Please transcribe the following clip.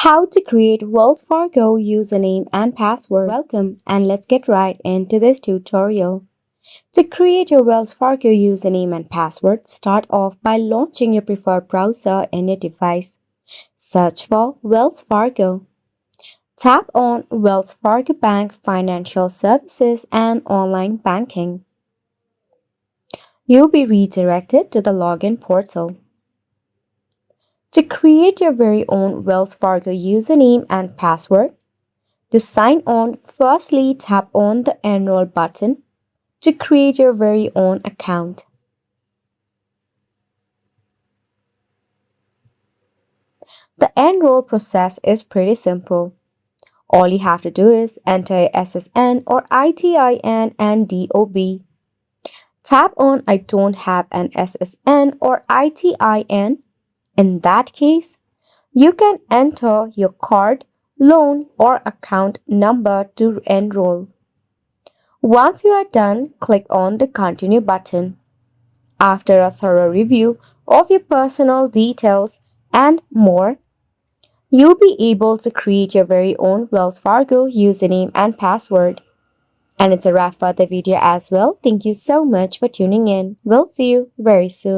How to create Wells Fargo username and password. Welcome, and let's get right into this tutorial. To create your Wells Fargo username and password, start off by launching your preferred browser in your device. Search for Wells Fargo. Tap on Wells Fargo Bank Financial Services and Online Banking. You'll be redirected to the login portal. To create your very own Wells Fargo username and password, to sign on, firstly tap on the Enroll button to create your very own account. The enroll process is pretty simple. All you have to do is enter your SSN or ITIN and DOB. Tap on I don't have an SSN or ITIN. In that case, you can enter your card, loan, or account number to enroll. Once you are done, click on the Continue button. After a thorough review of your personal details and more, you'll be able to create your very own Wells Fargo username and password. And it's a wrap for the video as well. Thank you so much for tuning in. We'll see you very soon.